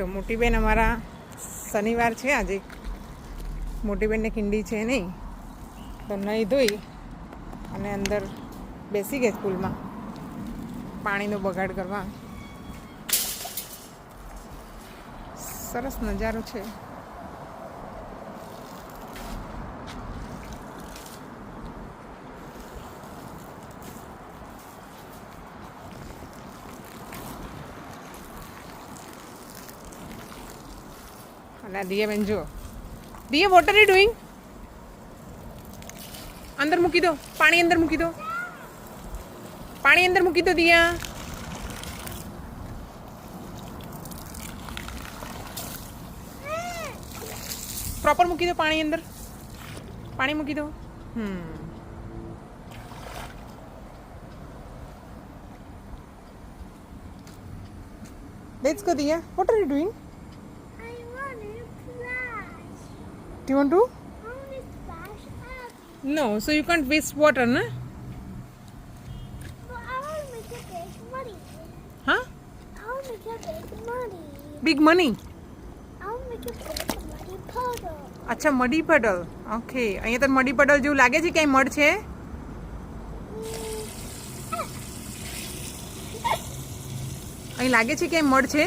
તો મોટી બેન અમારા શનિવાર છે આજે, મોટી બેનને ખીંડી છે નહીં, તો નહીં ધોઈ અને અંદર બેસી ગઈ સ્કૂલમાં પાણીનો બગાડ કરવા. સરસ નજારો છે. અને દિયા બેન જુઓ, દિયા વોટ આર યુ ડુઈંગ? અંદર મૂકી દો, પાણી અંદર મૂકી દો, પાણી અંદર મૂકી દો દિયા. પ્રોપર મૂકી દો પાણી અંદર, પાણી મૂકી દો. Let's go, Diya. What are you doing? I want to splash. Do you want to? I want to splash up. No, so you can't waste water, na? But I want to make a big money. Huh? I want to make a big money. Big money. I want to make a big money puddle. અચ્છા, મડી pedal. Okay, અહીંયા તો મડી pedal જેવું લાગે છે, ક્યાંય mud છે? અહીં લાગે છે ક્યાંય મડ છે?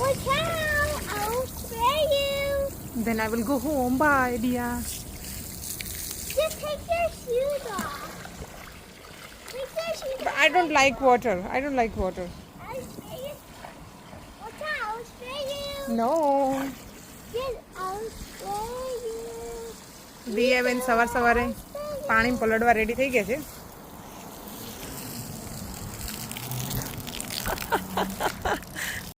Watch out! I will spray you. Then I will go home. Bye, Diya. Just take your shoes off. Take your shoes But off. I don't like water. I don't like water. I'll spray you. Watch out! I will spray you. No. Yes, I will spray you. દિયા બેન સવારે પાણી પલળવા ready થઈ ગયા છે.